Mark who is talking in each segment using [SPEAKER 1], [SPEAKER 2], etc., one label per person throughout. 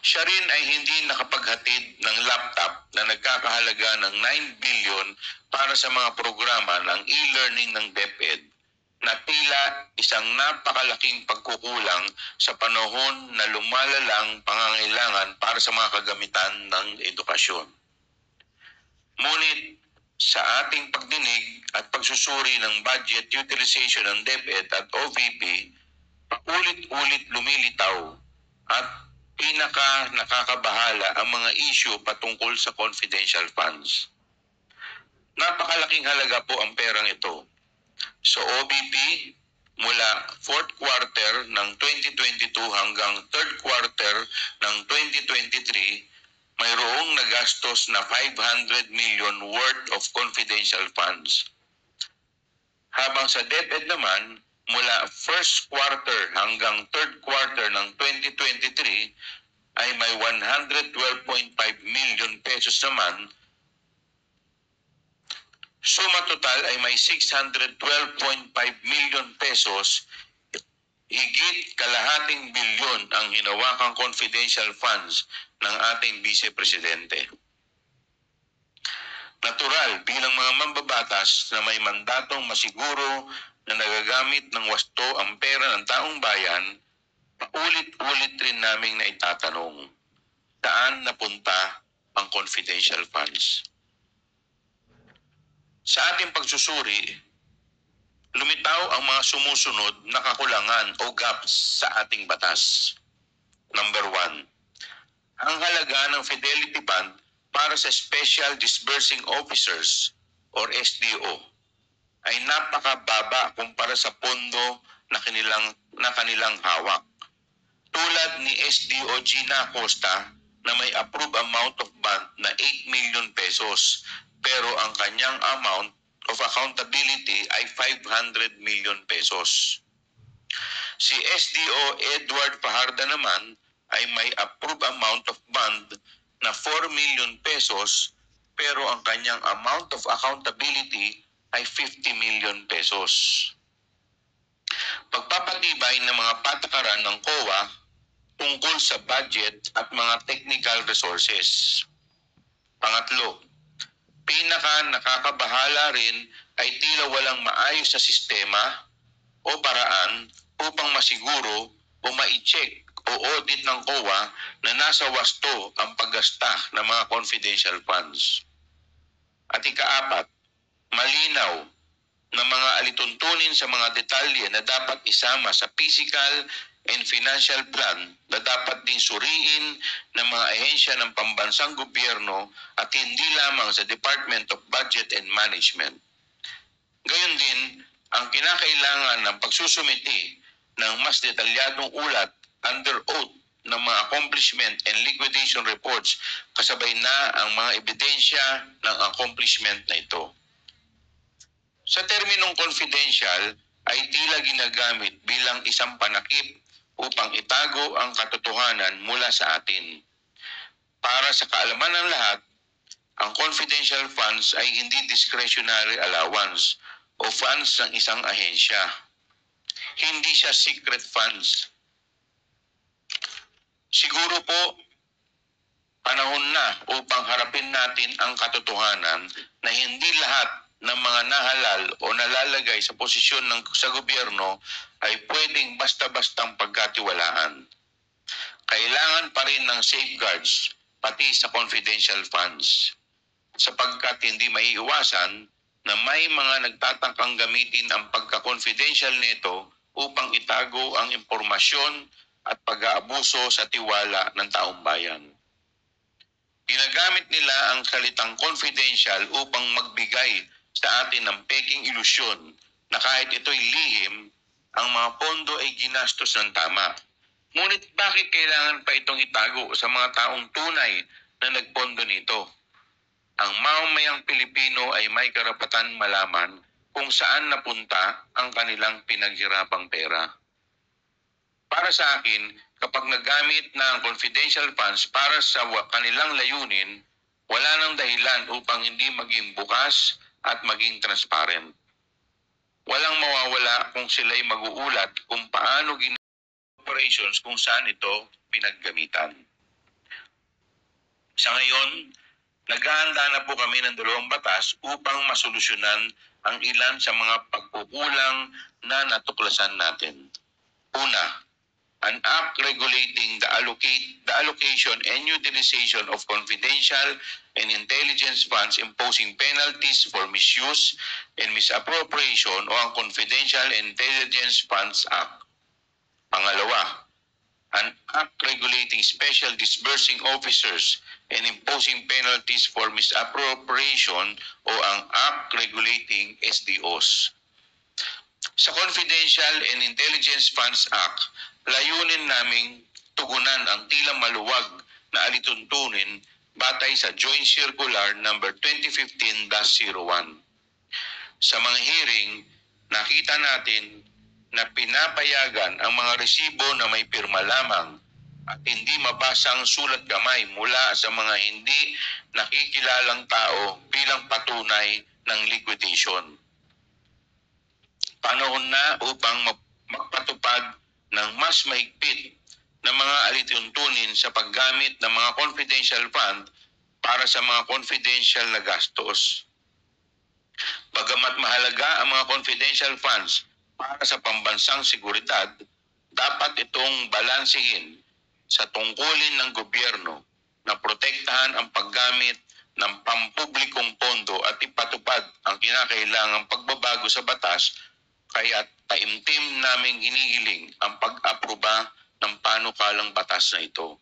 [SPEAKER 1] Siya rin ay hindi nakapaghatid ng laptop na nagkakahalaga ng 9 billion para sa mga programa ng e-learning ng DepEd na tila isang napakalaking pagkukulang sa panahon na lumalalang pangangailangan para sa mga kagamitan ng edukasyon. Ngunit sa ating pagdinig at pagsusuri ng budget utilization ng DepEd at OVP, paulit-ulit lumilitaw at nakakabahala ang mga issue patungkol sa confidential funds. Napakalaking halaga po ang perang ito. Sa OVP, mula 4th quarter ng 2022 hanggang 3rd quarter ng 2023, mayroong nagastos na 500 million worth of confidential funds. Habang sa DepEd naman, mula 1st quarter hanggang 3rd quarter ng 2023 ay may 112.5 million pesos naman. Suma total ay may 612.5 million pesos, higit kalahating bilyon ang hinawakang confidential funds ng ating Vice Presidente. Natural bilang mga mambabatas na may mandatong masiguro na nagagamit ng wasto ang pera ng taong bayan, paulit-ulit rin naming naitatanong, saan napunta ang confidential funds? Sa ating pagsusuri, lumitaw ang mga sumusunod na kakulangan o gaps sa ating batas. Number 1, ang halaga ng Fidelity Fund para sa Special Disbursing Officers or SDO ay napakababa kumpara sa pondo na kanilang hawak. Tulad ni SDO Gina Acosta na may approved amount of bond na 8 million pesos, pero ang kanyang amount of accountability ay 500 million pesos. Si SDO Edward Fajarda naman ay may approved amount of bond na 4 million pesos, pero ang kanyang amount of accountability ay 50 million pesos. Pagpapatibay ng mga patakaran ng COA tungkol sa budget at mga technical resources. Pangatlo, nakakabahala rin ay tila walang maayos na sistema o paraan upang masiguro o ma-check o audit ng COA na nasa wasto ang paggasta ng mga confidential funds. At ikaapat, malinaw na mga alituntunin sa mga detalye na dapat isama sa physical and financial plan na dapat ding suriin ng mga ahensya ng pambansang gobyerno at hindi lamang sa Department of Budget and Management. Gayon din ang kinakailangan ng pagsusumiti ng mas detalyadong ulat under oath ng mga accomplishment and liquidation reports kasabay na ang mga ebidensya ng accomplishment na ito. Sa terminong confidential ay tila ginagamit bilang isang panakip upang itago ang katotohanan mula sa atin. Para sa kaalaman ng lahat, ang confidential funds ay hindi discretionary allowance o funds ng isang ahensya. Hindi siya secret funds. Siguro po, panahon na upang harapin natin ang katotohanan na hindi lahat ng mga nahalal o nalalagay sa posisyon sa gobyerno ay pwedeng basta-bastang pagkatiwalaan. Kailangan pa rin ng safeguards pati sa confidential funds, sapagkat hindi maiiwasan na may mga nagtatangkang gamitin ang pagka-confidential nito upang itago ang impormasyon at pag-aabuso sa tiwala ng taong bayan. Ginagamit nila ang salitang confidential upang magbigay sa atin ng peking ilusyon na kahit ito'y lihim, ang mga pondo ay ginastos ng tama. Ngunit bakit kailangan pa itong itago sa mga taong tunay na nagpondo nito? Ang mamamayang Pilipino ay may karapatan malaman kung saan napunta ang kanilang pinaghirapang pera. Para sa akin, kapag nagamit na ang confidential funds para sa kanilang layunin, wala nang dahilan upang hindi maging bukas at maging transparent. Walang mawawala kung sila'y mag-uulat kung paano ginagawa operations kung saan ito pinaggamitan. Sa ngayon, naghahanda na po kami ng 2 batas upang masolusyonan ang ilan sa mga pagkukulang na natuklasan natin. Una, an act regulating the allocation and utilization of confidential and intelligence funds imposing penalties for misuse and misappropriation o ang Confidential and Intelligence Funds Act. Pangalawa, an act regulating special disbursing officers and imposing penalties for misappropriation o ang act regulating SDOs. Sa Confidential and Intelligence Funds Act, layunin naming tugunan ang tila maluwag na alituntunin batay sa Joint Circular number 2015-01. Sa mga hearing, nakita natin na pinapayagan ang mga resibo na may pirma lamang at hindi mabasang sulat gamay mula sa mga hindi nakikilalang tao bilang patunay ng liquidation. Panahon na upang magpatupad ng mas mahigpit na mga alituntunin sa paggamit ng mga confidential fund para sa mga confidential na gastos. Bagamat mahalaga ang mga confidential funds para sa pambansang seguridad, dapat itong balansehin sa tungkulin ng gobyerno na protektahan ang paggamit ng pampublikong pondo at ipatupad ang kinakailangang pagbabago sa batas, kaya taimtim naming hinihiling ang pag-aproba ng panukalang batas na ito.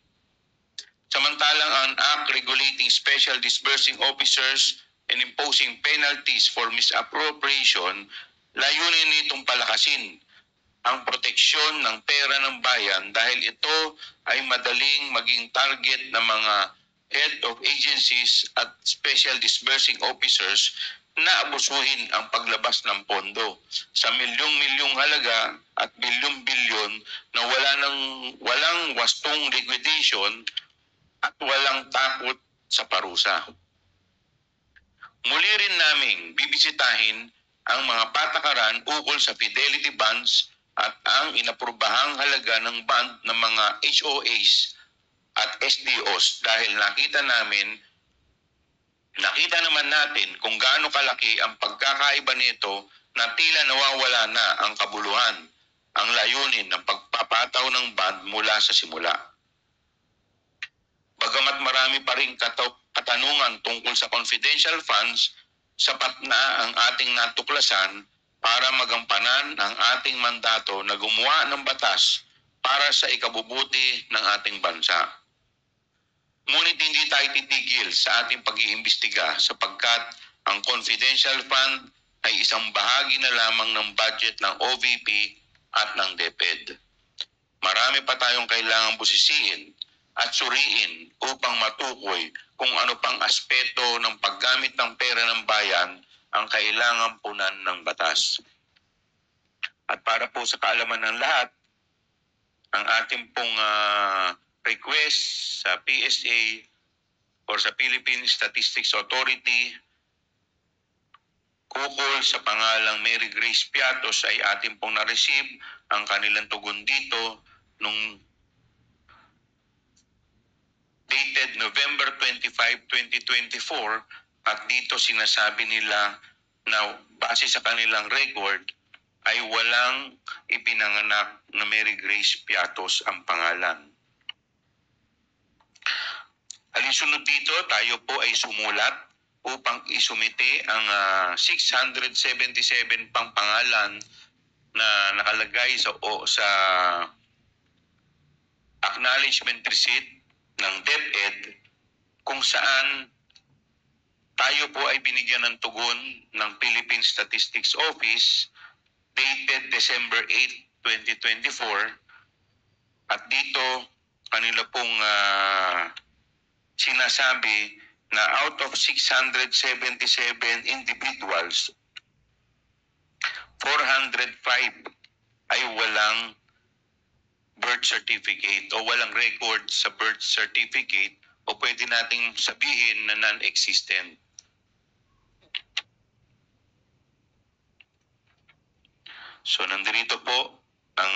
[SPEAKER 1] Samantalang ang Act regulating special disbursing officers and imposing penalties for misappropriation, layunin nitong palakasin ang proteksyon ng pera ng bayan dahil ito ay madaling maging target ng mga head of agencies at special disbursing officers na abusuhin ang paglabas ng pondo sa milyong-milyong halaga at bilyong-bilyon na walang wastong liquidation at walang takot sa parusa. Muli rin naming bibisitahin ang mga patakaran ukol sa fidelity bonds at ang inaprobahang halaga ng bond ng mga HOAs at SDOs dahil nakita naman natin kung gaano kalaki ang pagkakaiba nito na tila nawawala na ang kabuluhan, ang layunin ng pagpapataw ng bond mula sa simula. Bagamat marami pa rin katanungan tungkol sa confidential funds, sapat na ang ating natuklasan para magampanan ang ating mandato na gumawa ng batas para sa ikabubuti ng ating bansa. Ngunit hindi tayo titigil sa ating pag-iimbestiga sapagkat ang confidential fund ay isang bahagi na lamang ng budget ng OVP at ng DepEd. Marami pa tayong kailangang busisiin at suriin upang matukoy kung ano pang aspeto ng paggamit ng pera ng bayan ang kailangang punan ng batas. At para po sa kaalaman ng lahat, ang ating pong request sa PSA or sa Philippine Statistics Authority ukol sa pangalang Mary Grace Piatos ay ating pong na-receive ang kanilang tugon dito nung dated November 25, 2024 at dito sinasabi nila na base sa kanilang record ay walang ipinanganak na Mary Grace Piatos ang pangalan. Alinsunod dito, tayo po ay sumulat upang isumite ang 677 pang pangalan na nakalagay sa acknowledgement receipt ng DepEd kung saan tayo po ay binigyan ng tugon ng Philippine Statistics Office dated December 8, 2024 at dito kanila pong sinasabi na out of 677 individuals, 405 ay walang birth certificate o walang record sa birth certificate o pwede nating sabihin na non-existent. So nandito po ang